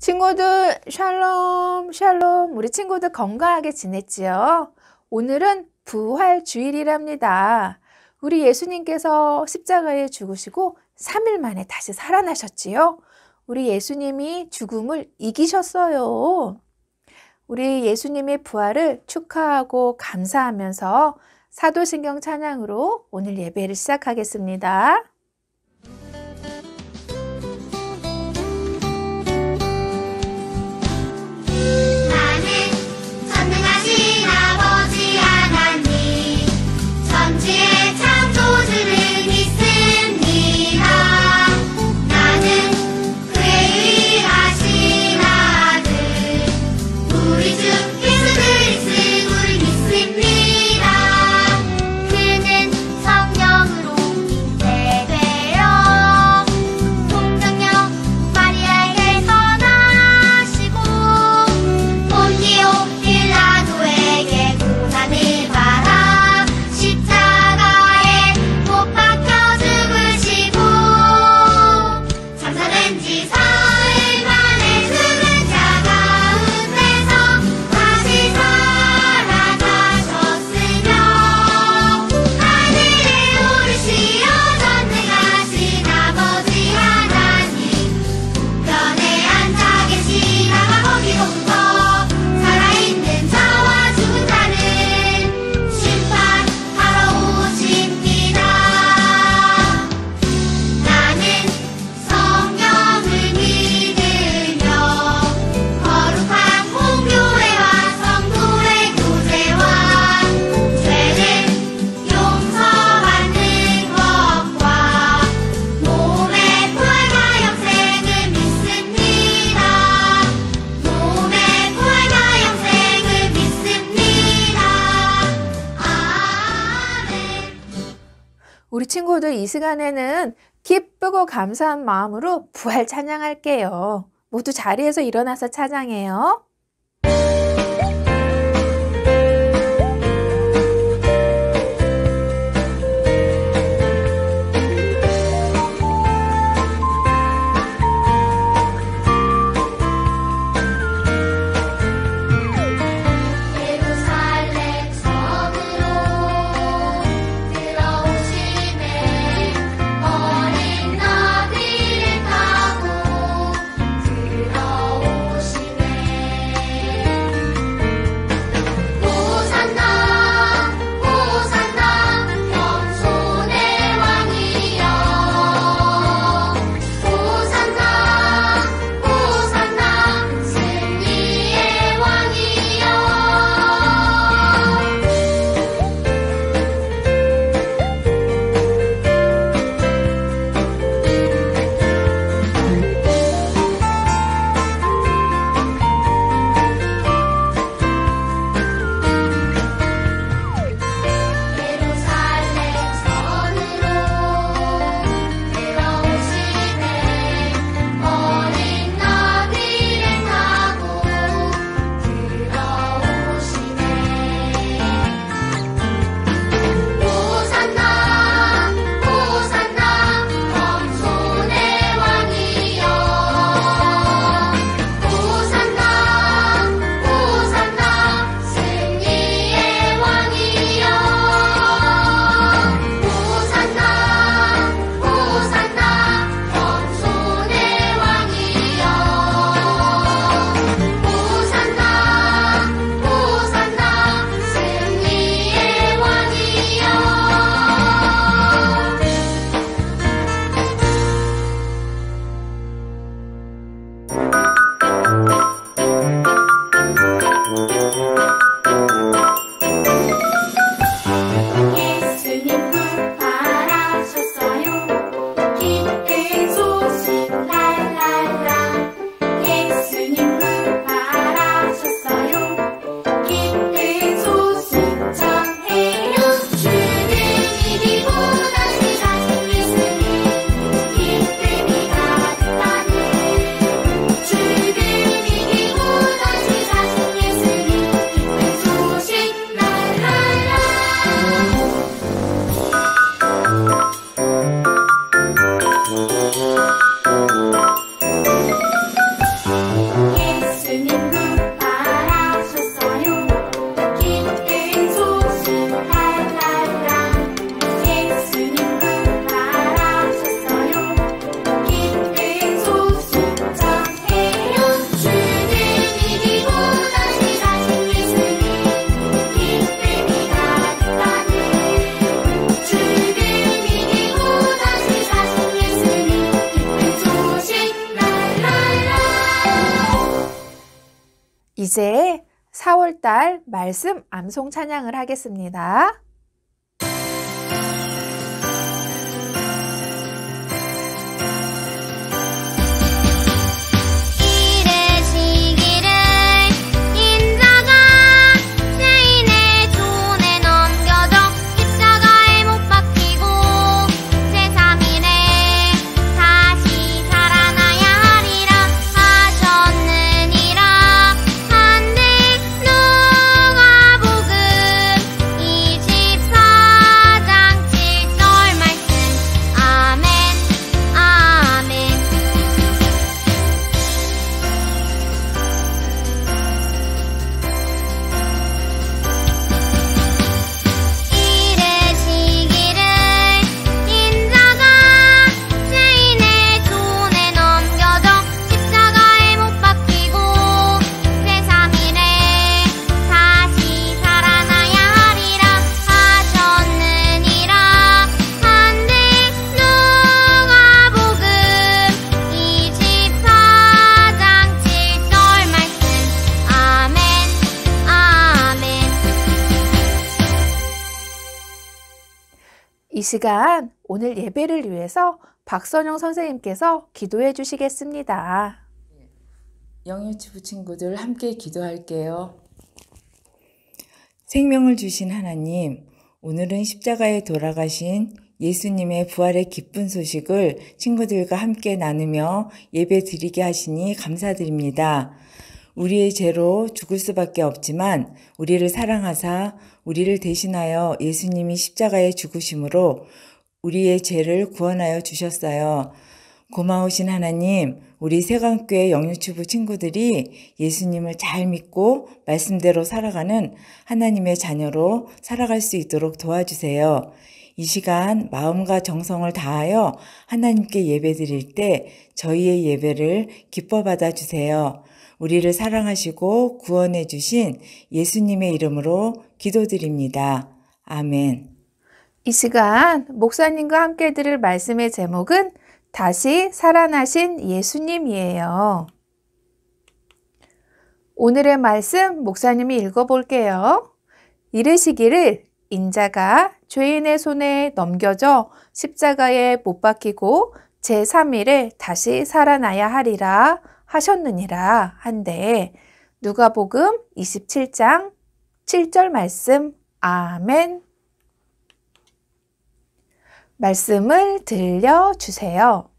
친구들 샬롬 샬롬. 우리 친구들 건강하게 지냈지요? 오늘은 부활주일이랍니다. 우리 예수님께서 십자가에 죽으시고 3일 만에 다시 살아나셨지요? 우리 예수님이 죽음을 이기셨어요. 우리 예수님의 부활을 축하하고 감사하면서 사도신경 찬양으로 오늘 예배를 시작하겠습니다. 우리 친구들 이 시간에는 기쁘고 감사한 마음으로 부활 찬양할게요. 모두 자리에서 일어나서 찬양해요. 이제 4월달 말씀 암송 찬양을 하겠습니다. 이 시간 오늘 예배를 위해서 박선영 선생님께서 기도해 주시겠습니다. 영유치부 친구들 함께 기도할게요. 생명을 주신 하나님, 오늘은 십자가에 돌아가신 예수님의 부활의 기쁜 소식을 친구들과 함께 나누며 예배 드리게 하시니 감사드립니다. 우리의 죄로 죽을 수밖에 없지만 우리를 사랑하사 우리를 대신하여 예수님이 십자가에 죽으심으로 우리의 죄를 구원하여 주셨어요. 고마우신 하나님, 우리 세강교회 영유치부 친구들이 예수님을 잘 믿고 말씀대로 살아가는 하나님의 자녀로 살아갈 수 있도록 도와주세요. 이 시간 마음과 정성을 다하여 하나님께 예배드릴 때 저희의 예배를 기뻐 받아주세요. 우리를 사랑하시고 구원해 주신 예수님의 이름으로 기도드립니다. 아멘. 이 시간 목사님과 함께 들을 말씀의 제목은 다시 살아나신 예수님이에요. 오늘의 말씀 목사님이 읽어볼게요. 이르시기를 인자가 죄인의 손에 넘겨져 십자가에 못 박히고 제3일에 다시 살아나야 하리라 하셨느니라 한데 누가복음 27장 7절 말씀. 아멘. 말씀을 들려주세요.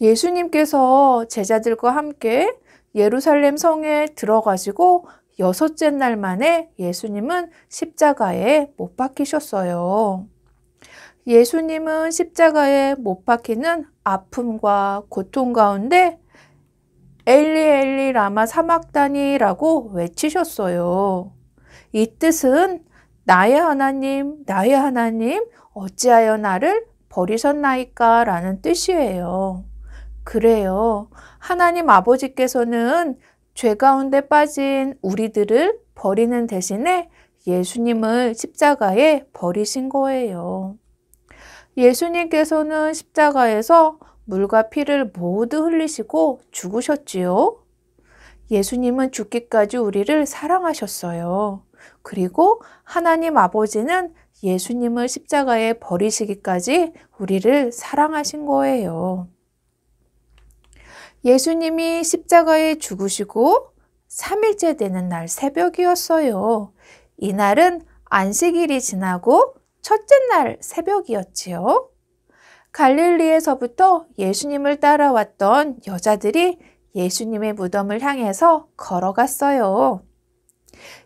예수님께서 제자들과 함께 예루살렘 성에 들어가시고 6째 날 만에 예수님은 십자가에 못 박히셨어요. 예수님은 십자가에 못 박히는 아픔과 고통 가운데 엘리 엘리 라마 사막다니라고 외치셨어요. 이 뜻은 나의 하나님, 나의 하나님, 어찌하여 나를 버리셨나이까? 라는 뜻이에요. 그래요. 하나님 아버지께서는 죄 가운데 빠진 우리들을 버리는 대신에 예수님을 십자가에 버리신 거예요. 예수님께서는 십자가에서 물과 피를 모두 흘리시고 죽으셨지요. 예수님은 죽기까지 우리를 사랑하셨어요. 그리고 하나님 아버지는 예수님을 십자가에 버리시기까지 우리를 사랑하신 거예요. 예수님이 십자가에 죽으시고 3일째 되는 날 새벽이었어요. 이날은 안식일이 지나고 첫째 날 새벽이었지요. 갈릴리에서부터 예수님을 따라왔던 여자들이 예수님의 무덤을 향해서 걸어갔어요.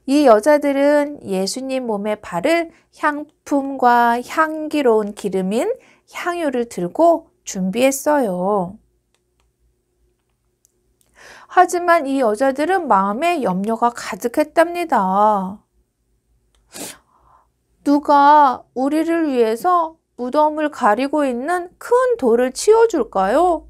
이 여자들은 예수님 몸에 바를 향품과 향기로운 기름인 향유를 들고 준비했어요. 하지만 이 여자들은 마음에 염려가 가득했답니다. 누가 우리를 위해서 무덤을 가리고 있는 큰 돌을 치워줄까요?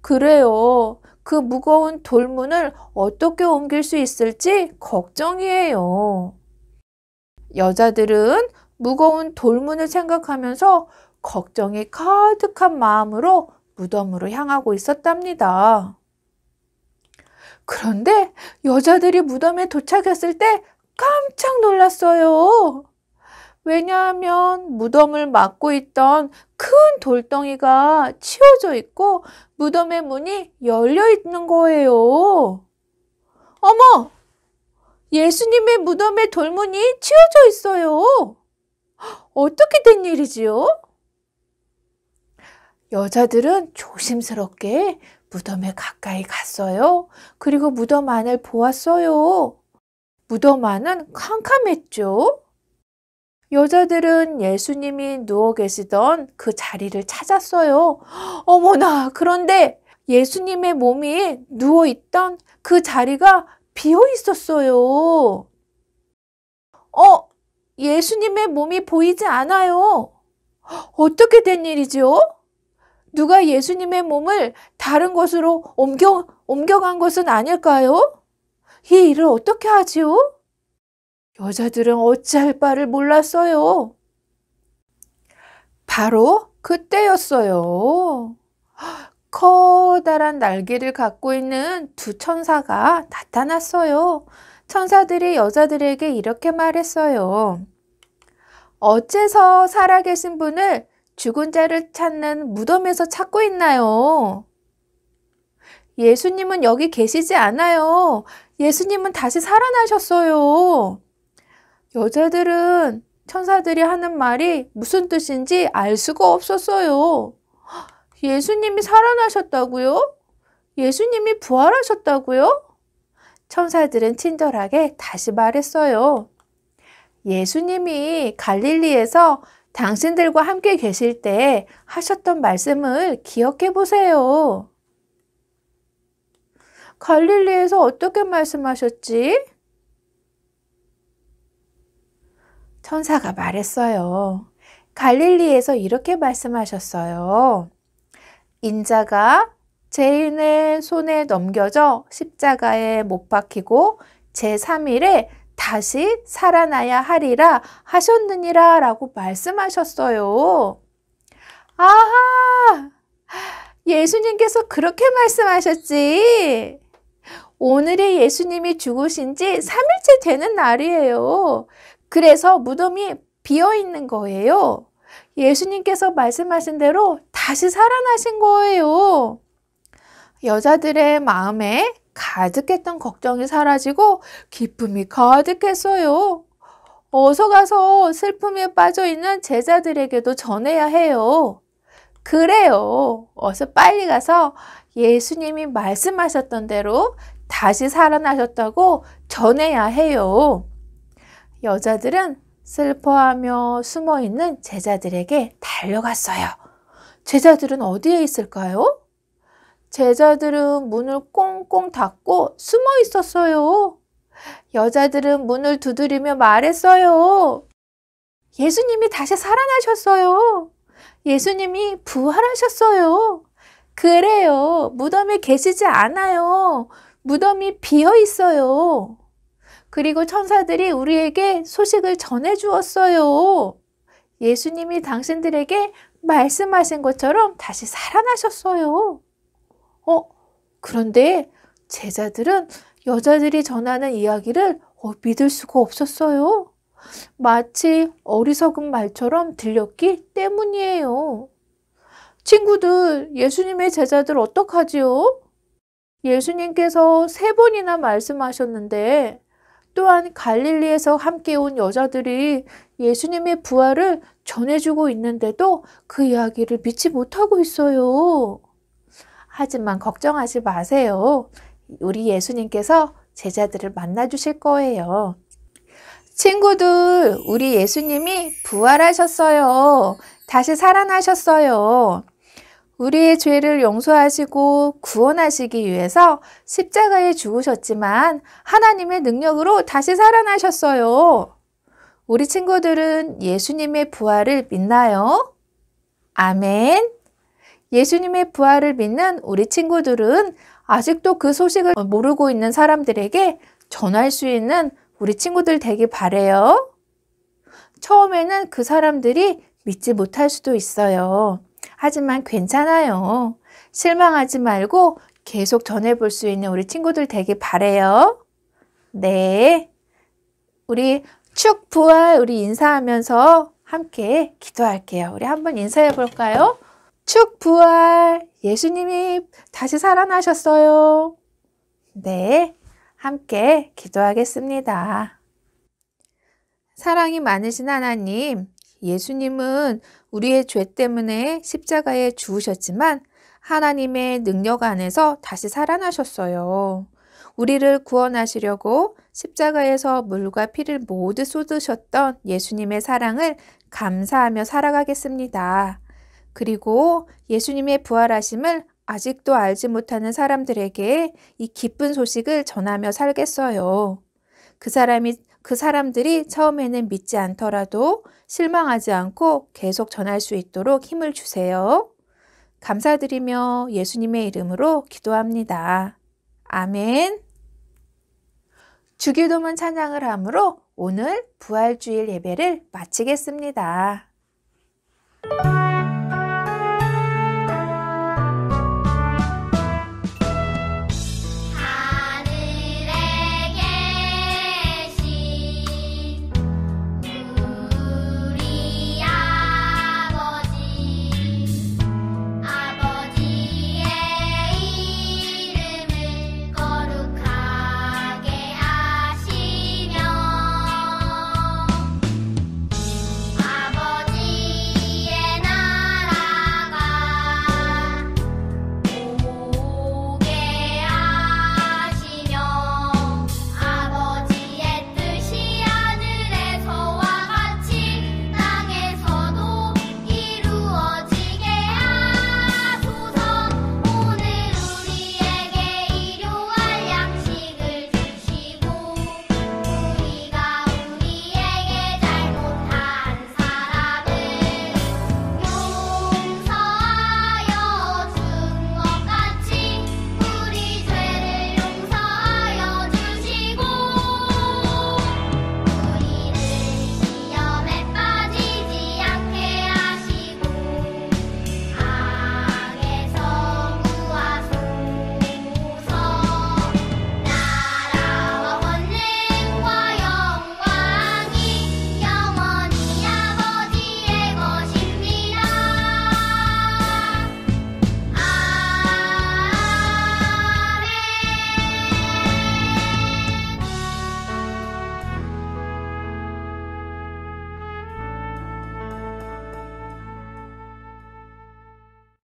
그래요. 그 무거운 돌문을 어떻게 옮길 수 있을지 걱정이에요. 여자들은 무거운 돌문을 생각하면서 걱정이 가득한 마음으로 무덤으로 향하고 있었답니다. 그런데 여자들이 무덤에 도착했을 때 깜짝 놀랐어요. 왜냐하면 무덤을 막고 있던 큰 돌덩이가 치워져 있고 무덤의 문이 열려 있는 거예요. 어머! 예수님의 무덤의 돌문이 치워져 있어요. 어떻게 된 일이지요? 여자들은 조심스럽게 무덤에 가까이 갔어요. 그리고 무덤 안을 보았어요. 무덤 안은 캄캄했죠. 여자들은 예수님이 누워 계시던 그 자리를 찾았어요. 어머나, 그런데 예수님의 몸이 누워 있던 그 자리가 비어 있었어요. 예수님의 몸이 보이지 않아요. 어떻게 된 일이죠? 누가 예수님의 몸을 다른 곳으로 옮겨간 것은 아닐까요? 이 일을 어떻게 하지요? 여자들은 어찌할 바를 몰랐어요. 바로 그때였어요. 커다란 날개를 갖고 있는 두 천사가 나타났어요. 천사들이 여자들에게 이렇게 말했어요. 어째서 살아계신 분을 죽은 자를 찾는 무덤에서 찾고 있나요? 예수님은 여기 계시지 않아요. 예수님은 다시 살아나셨어요. 여자들은 천사들이 하는 말이 무슨 뜻인지 알 수가 없었어요. 예수님이 살아나셨다고요? 예수님이 부활하셨다고요? 천사들은 친절하게 다시 말했어요. 예수님이 갈릴리에서 당신들과 함께 계실 때 하셨던 말씀을 기억해 보세요. 갈릴리에서 어떻게 말씀하셨지? 천사가 말했어요. 갈릴리에서 이렇게 말씀하셨어요. 인자가 죄인의 손에 넘겨져 십자가에 못 박히고 제3일에 다시 살아나야 하리라 하셨느니라 라고 말씀하셨어요. 아하! 예수님께서 그렇게 말씀하셨지. 오늘이 예수님이 죽으신 지 3일째 되는 날이에요. 그래서 무덤이 비어 있는 거예요. 예수님께서 말씀하신 대로 다시 살아나신 거예요. 여자들의 마음에 가득했던 걱정이 사라지고 기쁨이 가득했어요. 어서 가서 슬픔에 빠져 있는 제자들에게도 전해야 해요. 그래요. 어서 빨리 가서 예수님이 말씀하셨던 대로 다시 살아나셨다고 전해야 해요. 여자들은 슬퍼하며 숨어있는 제자들에게 달려갔어요. 제자들은 어디에 있을까요? 제자들은 문을 꽁꽁 닫고 숨어 있었어요. 여자들은 문을 두드리며 말했어요. 예수님이 다시 살아나셨어요. 예수님이 부활하셨어요. 그래요. 무덤에 계시지 않아요. 무덤이 비어 있어요. 그리고 천사들이 우리에게 소식을 전해 주었어요. 예수님이 당신들에게 말씀하신 것처럼 다시 살아나셨어요. 그런데 제자들은 여자들이 전하는 이야기를 믿을 수가 없었어요. 마치 어리석은 말처럼 들렸기 때문이에요. 친구들, 예수님의 제자들 어떡하지요? 예수님께서 3번이나 말씀하셨는데 또한 갈릴리에서 함께 온 여자들이 예수님의 부활을 전해주고 있는데도 그 이야기를 믿지 못하고 있어요. 하지만 걱정하지 마세요. 우리 예수님께서 제자들을 만나 주실 거예요. 친구들, 우리 예수님이 부활하셨어요. 다시 살아나셨어요. 우리의 죄를 용서하시고 구원하시기 위해서 십자가에 죽으셨지만 하나님의 능력으로 다시 살아나셨어요. 우리 친구들은 예수님의 부활을 믿나요? 아멘. 예수님의 부활을 믿는 우리 친구들은 아직도 그 소식을 모르고 있는 사람들에게 전할 수 있는 우리 친구들 되길 바래요. 처음에는 그 사람들이 믿지 못할 수도 있어요. 하지만 괜찮아요. 실망하지 말고 계속 전해볼 수 있는 우리 친구들 되길 바래요. 네. 우리 축 부활 우리 인사하면서 함께 기도할게요. 우리 한번 인사해 볼까요? 축 부활 예수님이 다시 살아나셨어요. 네. 함께 기도하겠습니다. 사랑이 많으신 하나님, 예수님은 우리의 죄 때문에 십자가에 죽으셨지만 하나님의 능력 안에서 다시 살아나셨어요. 우리를 구원하시려고 십자가에서 물과 피를 모두 쏟으셨던 예수님의 사랑을 감사하며 살아가겠습니다. 그리고 예수님의 부활하심을 아직도 알지 못하는 사람들에게 이 기쁜 소식을 전하며 살겠어요. 그 사람들이 처음에는 믿지 않더라도 실망하지 않고 계속 전할 수 있도록 힘을 주세요. 감사드리며 예수님의 이름으로 기도합니다. 아멘. 주기도문 찬양을 함으로 오늘 부활주일 예배를 마치겠습니다.